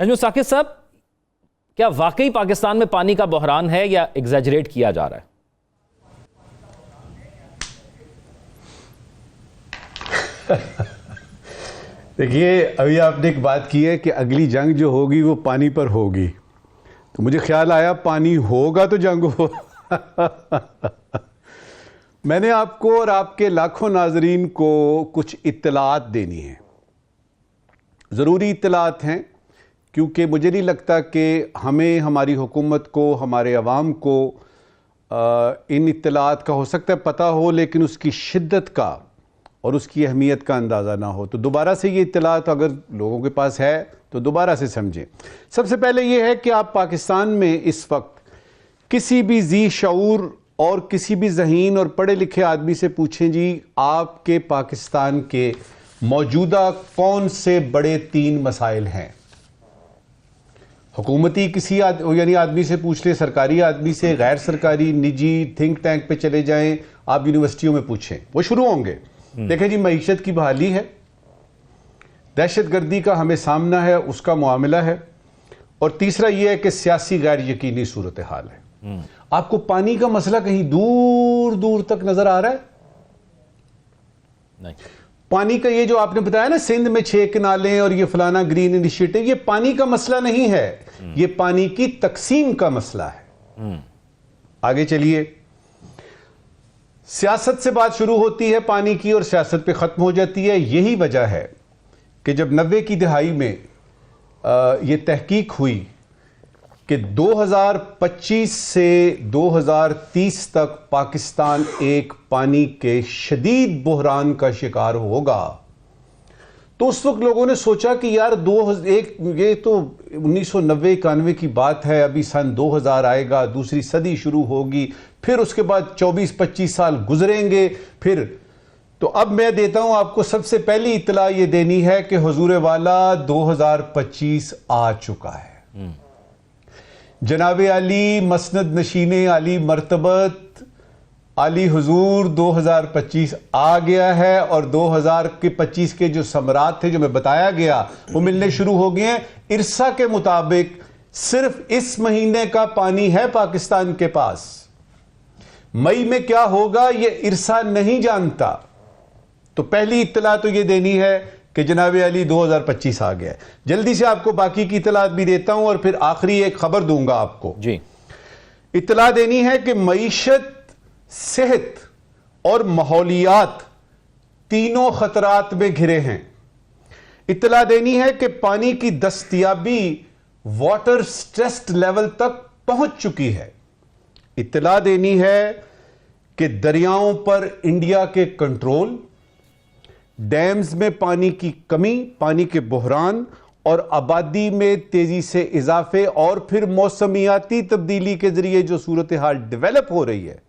नजमुल साकिब साहब, क्या वाकई पाकिस्तान में पानी का बहरान है या एग्जैजरेट किया जा रहा है? देखिए, अभी आपने एक बात की है कि अगली जंग जो होगी वो पानी पर होगी, तो मुझे ख्याल आया पानी होगा तो जंग हो। मैंने आपको और आपके लाखों नाजरीन को कुछ इत्तलात देनी है, ज़रूरी इत्तलात हैं, क्योंकि मुझे नहीं लगता कि हमें, हमारी हुकूमत को, हमारे अवाम को इन इत्तलात का हो सकता है पता हो, लेकिन उसकी शिद्दत का और उसकी अहमियत का अंदाज़ा ना हो। तो दोबारा से ये इत्तलात अगर लोगों के पास है तो दोबारा से समझें। सबसे पहले ये है कि आप पाकिस्तान में इस वक्त किसी भी ज़ी शऊर और किसी भी ज़हीन और पढ़े लिखे आदमी से पूछें, जी आपके पाकिस्तान के मौजूदा कौन से बड़े 3 मसाइल हैं। हुकूमती किसी यानी आदमी से पूछ ले, सरकारी आदमी से, गैर सरकारी निजी थिंक टैंक पे चले जाएं, आप यूनिवर्सिटियों में पूछें, वो शुरू होंगे। देखें जी, मईशत की बहाली है, दहशतगर्दी का हमें सामना है, उसका मामला है, और तीसरा यह है कि सियासी गैर यकीनी सूरत हाल है। आपको पानी का मसला कहीं दूर दूर तक नजर आ रहा है? नहीं। पानी का ये जो आपने बताया ना, सिंध में 6 कनालें और ये फलाना ग्रीन इनिशिएटिव, ये पानी का मसला नहीं है, ये पानी की तकसीम का मसला है। आगे चलिए, सियासत से बात शुरू होती है पानी की और सियासत पे ख़त्म हो जाती है। यही वजह है कि जब 90 की दहाई में ये तहकीक हुई कि 2025 से 2030 तक पाकिस्तान एक पानी के शदीद बहरान का शिकार होगा, तो उस वक्त लोगों ने सोचा कि यार ये तो 1990-91 की बात है, अभी सन 2000 आएगा, दूसरी सदी शुरू होगी, फिर उसके बाद 24-25 साल गुजरेंगे, फिर तो अब मैं देता हूं आपको सबसे पहली इत्तला ये देनी है कि हुजूर वाला 2025 आ चुका है। जनाबे अली मसनद नशीने अली मर्तबत अली हुजूर 2025 आ गया है, और 2025 के जो समरात थे जो मैं बताया गया वो मिलने शुरू हो गए हैं। इरसा के मुताबिक सिर्फ इस महीने का पानी है पाकिस्तान के पास, मई में क्या होगा ये इरसा नहीं जानता। तो पहली इत्तला तो ये देनी है कि जनाब अली 2025 आ गया है। जल्दी से आपको बाकी की इत्तलात भी देता हूं और फिर आखिरी एक खबर दूंगा आपको जी। इत्तला देनी है कि मईशत, सेहत और माहौलियात तीनों खतरात में घिरे हैं। इत्तला देनी है कि पानी की दस्तयाबी वाटर स्ट्रेस्ड लेवल तक पहुंच चुकी है। इत्तला देनी है कि दरियाओं पर इंडिया के कंट्रोल, डैम्स में पानी की कमी, पानी के बहरान और आबादी में तेजी से इजाफे, और फिर मौसमियाती तब्दीली के जरिए जो सूरत हाल डेवलप हो रही है,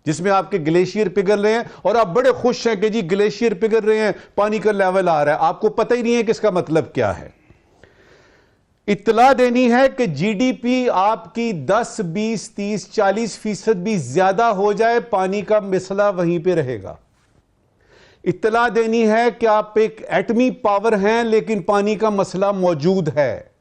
जिसमें आपके ग्लेशियर पिघल रहे हैं और आप बड़े खुश हैं कि जी ग्लेशियर पिघल रहे हैं, पानी का लेवल आ रहा है, आपको पता ही नहीं है कि इसका मतलब क्या है। इत्तला देनी है कि जीडीपी आपकी 10, 20, 30, 40% भी ज्यादा हो जाए, पानी का मसला वहीं पे रहेगा। इत्तला देनी है कि आप एक एटमी पावर हैं लेकिन पानी का मसला मौजूद है।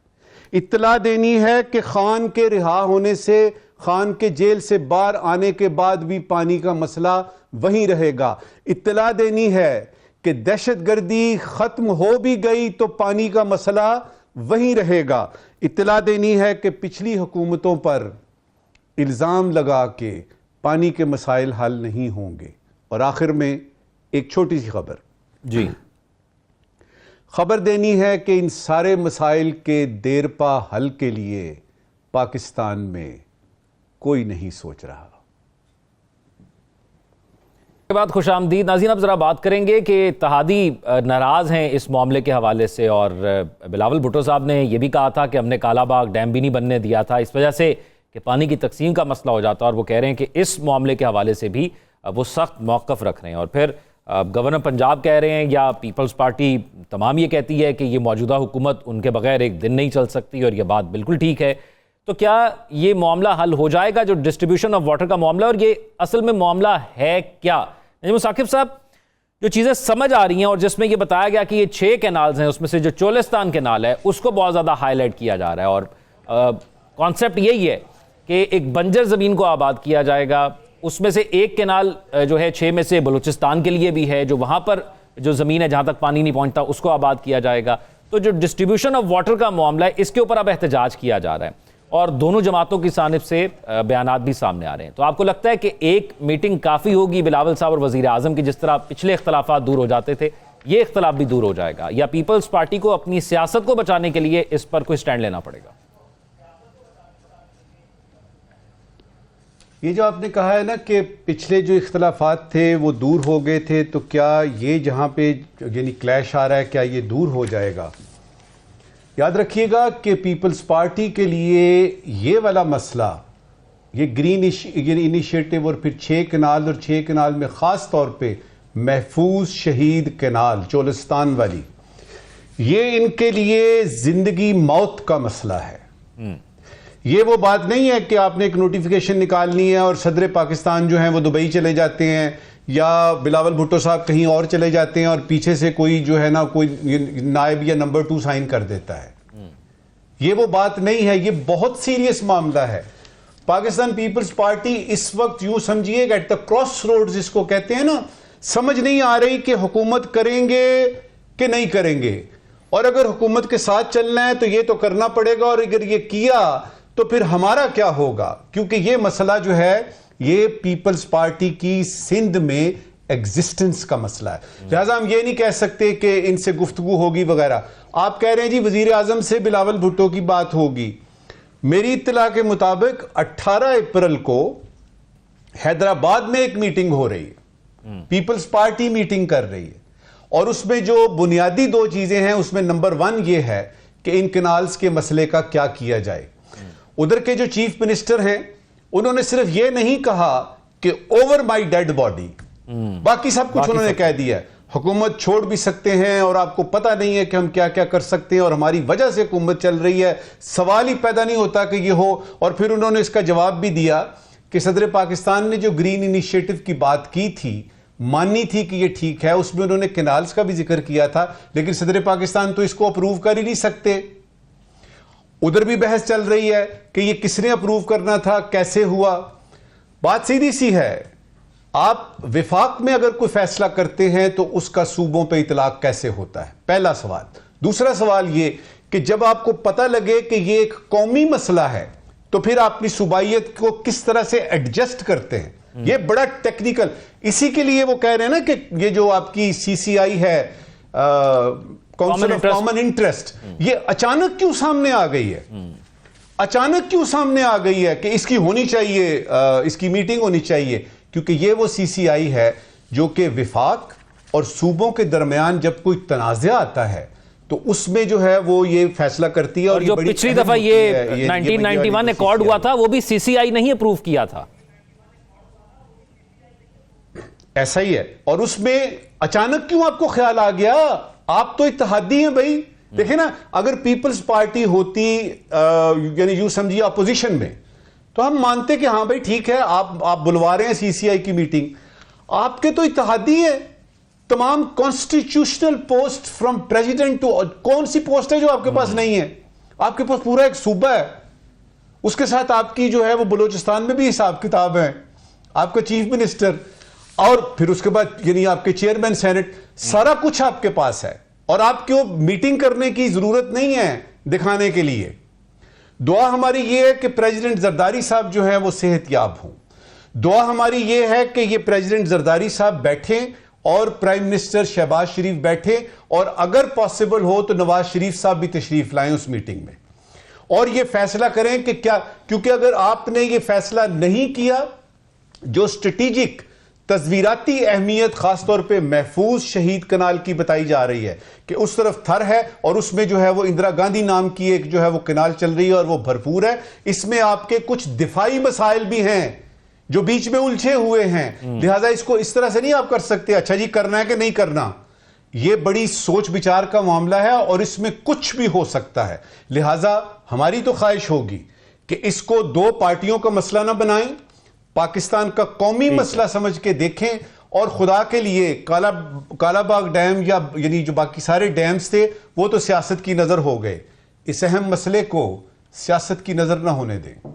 इत्तला देनी है कि खान के रिहा होने से, खान के जेल से बाहर आने के बाद भी पानी का मसला वहीं रहेगा। इत्तला देनी है कि दहशतगर्दी खत्म हो भी गई तो पानी का मसला वहीं रहेगा। इत्तला देनी है कि पिछली हुकूमतों पर इल्ज़ाम लगा के पानी के मसाइल हल नहीं होंगे। और आखिर में एक छोटी सी खबर जी, खबर देनी है कि इन सारे मसाइल के देरपा हल के लिए पाकिस्तान में कोई नहीं सोच रहा। के बाद खुश आमदीद नाज़रीन, अब ज़रा बात करेंगे कि इत्तेहादी नाराज़ हैं इस मामले के हवाले से, और बिलावल भुट्टो साहब ने यह भी कहा था कि हमने कालाबाग डैम भी नहीं बनने दिया था इस वजह से कि पानी की तकसीम का मसला हो जाता, और वो कह रहे हैं कि इस मामले के हवाले से भी वो सख्त मौक़िफ़ रख रहे हैं। और फिर गवर्नर पंजाब कह रहे हैं, या पीपल्स पार्टी तमाम ये कहती है कि ये मौजूदा हुकूमत उनके बगैर एक दिन नहीं चल सकती, और ये बात बिल्कुल ठीक है। तो क्या ये मामला हल हो जाएगा जो डिस्ट्रीब्यूशन ऑफ वाटर का मामला, और ये असल में मामला है क्या? नजमुल साकिब साहब, जो चीज़ें समझ आ रही हैं और जिसमें ये बताया गया कि ये 6 कैनाल्स हैं, उसमें से जो चोलिस्तान कैनाल है उसको बहुत ज़्यादा हाईलाइट किया जा रहा है और कॉन्सेप्ट यही है कि एक बंजर ज़मीन को आबाद किया जाएगा। उसमें से एक कैनाल जो है 6 में से बलूचिस्तान के लिए भी है, जो वहाँ पर जो ज़मीन है जहाँ तक पानी नहीं पहुँचता उसको आबाद किया जाएगा। तो जो डिस्ट्रीब्यूशन ऑफ वाटर का मामला है इसके ऊपर अब एहतजाज किया जा रहा है और दोनों जमातों की जानिब से बयानात भी सामने आ रहे हैं। तो आपको लगता है कि एक मीटिंग काफ़ी होगी बिलावल साहब और वज़ीर आज़म की, जिस तरह पिछले इख्तलाफात दूर हो जाते थे ये इख्तलाफ भी दूर हो जाएगा, या पीपल्स पार्टी को अपनी सियासत को बचाने के लिए इस पर कोई स्टैंड लेना पड़ेगा? ये जो आपने कहा है ना कि पिछले जो इख्तलाफात थे वो दूर हो गए थे, तो क्या ये जहाँ पे यानी क्लैश आ रहा है क्या ये दूर हो जाएगा? याद रखिएगा कि पीपल्स पार्टी के लिए ये वाला मसला, ये ग्रीन इनिशिएटिव और फिर 6 कनाल और 6 कनाल में ख़ास तौर पे महफूज शहीद कनाल चोलिस्तान वाली, ये इनके लिए ज़िंदगी मौत का मसला है। ये वो बात नहीं है कि आपने एक नोटिफिकेशन निकालनी है और सदर पाकिस्तान जो है वो दुबई चले जाते हैं या बिलावल भुट्टो साहब कहीं और चले जाते हैं और पीछे से कोई जो है ना कोई नायब या नंबर 2 साइन कर देता है। ये वो बात नहीं है, ये बहुत सीरियस मामला है। पाकिस्तान पीपल्स पार्टी इस वक्त यूं समझिए एट द क्रॉस रोड्स जिसको कहते हैं ना, समझ नहीं आ रही कि हुकूमत करेंगे कि नहीं करेंगे, और अगर हुकूमत के साथ चलना है तो ये तो करना पड़ेगा और अगर ये किया तो फिर हमारा क्या होगा, क्योंकि ये मसला जो है ये पीपल्स पार्टी की सिंध में एग्जिस्टेंस का मसला है। लिहाजा हम ये नहीं कह सकते कि इनसे गुफ्तगू होगी वगैरह। आप कह रहे हैं जी वजीर आजम से बिलावल भुट्टो की बात होगी। मेरी इत्तला के मुताबिक 18 अप्रैल को हैदराबाद में एक मीटिंग हो रही है, पीपल्स पार्टी मीटिंग कर रही है, और उसमें जो बुनियादी 2 चीजें हैं उसमें नंबर 1 ये है कि इन कैनाल्स के मसले का क्या किया जाए। उधर के जो चीफ मिनिस्टर हैं उन्होंने सिर्फ ये नहीं कहा कि ओवर माई डेड बॉडी, बाकी सब कुछ उन्होंने कह दिया। हुकूमत छोड़ भी सकते हैं और आपको पता नहीं है कि हम क्या क्या कर सकते हैं और हमारी वजह से हुकूमत चल रही है, सवाल ही पैदा नहीं होता कि ये हो। और फिर उन्होंने इसका जवाब भी दिया कि सदर पाकिस्तान ने जो ग्रीन इनिशिएटिव की बात की थी, मानी थी कि ये ठीक है, उसमें उन्होंने कैनाल्स का भी जिक्र किया था, लेकिन सदर पाकिस्तान तो इसको अप्रूव कर ही नहीं सकते। उधर भी बहस चल रही है कि ये किसने अप्रूव करना था, कैसे हुआ। बात सीधी सी है, आप विफाक में अगर कोई फैसला करते हैं तो उसका सूबों पे इतलाक कैसे होता है, पहला सवाल। दूसरा सवाल ये कि जब आपको पता लगे कि ये एक कौमी मसला है तो फिर अपनी सूबाइयत को किस तरह से एडजस्ट करते हैं, ये बड़ा टेक्निकल। इसी के लिए वो कह रहे हैं ना कि ये जो आपकी सीसीआई है, काउंसिल ऑफ कॉमन इंटरेस्ट, ये अचानक क्यों सामने आ गई है? अचानक क्यों सामने आ गई है कि इसकी होनी चाहिए, इसकी मीटिंग होनी चाहिए? क्योंकि ये वो सीसीआई है जो कि विफाक और सूबों के दरमियान जब कोई तनाज़ा आता है तो उसमें जो है वो ये फैसला करती है। और जो पिछली दफा ये 1991 अकॉर्ड हुआ था वो भी सीसीआई नहीं अप्रूव किया था, ऐसा ही है। और उसमें अचानक क्यों आपको ख्याल आ गया? आप तो इत्तेहादी हैं भाई। देखे ना, अगर पीपल्स पार्टी होती यानी यूं समझिए अपोजिशन में, तो हम मानते कि हाँ भाई ठीक है, आप बुलवा रहे हैं सीसीआई की मीटिंग। आपके तो इत्तेहादी है। तमाम constitutional post from president to, कौन सी पोस्ट है जो आपके पास नहीं है? आपके पास पूरा एक सूबा है, उसके साथ आपकी जो है वो बलूचिस्तान में भी हिसाब किताब है, आपका चीफ मिनिस्टर, और फिर उसके बाद यानी आपके चेयरमैन सेनेट, सारा कुछ आपके पास है। और आपको मीटिंग करने की जरूरत नहीं है दिखाने के लिए। दुआ हमारी ये है कि प्रेसिडेंट जरदारी साहब जो है वो सेहतयाब हों। दुआ हमारी ये है कि ये प्रेसिडेंट जरदारी साहब बैठे और प्राइम मिनिस्टर शहबाज शरीफ बैठे, और अगर पॉसिबल हो तो नवाज शरीफ साहब भी तशरीफ लाएं उस मीटिंग में और ये फैसला करें कि क्या, क्योंकि अगर आपने ये फैसला नहीं किया, जो स्ट्रेटेजिक तस्वीराती अहमियत खासतौर पे महफूज शहीद कनाल की बताई जा रही है कि उस तरफ थर है और उसमें जो है वो इंदिरा गांधी नाम की एक जो है वो कनाल चल रही है और वो भरपूर है। इसमें आपके कुछ दिफाई मसाइल भी हैं जो बीच में उलझे हुए हैं, लिहाजा इसको इस तरह से नहीं आप कर सकते, अच्छा जी करना है कि नहीं करना। ये बड़ी सोच विचार का मामला है और इसमें कुछ भी हो सकता है। लिहाजा हमारी तो ख्वाहिश होगी कि इसको 2 पार्टियों का मसला ना बनाएं, पाकिस्तान का कौमी मसला समझ के देखें और खुदा के लिए कालाबाग डैम या यानी जो बाकी सारे डैम्स थे वो तो सियासत की नजर हो गए। इस अहम मसले को सियासत की नजर ना होने दें।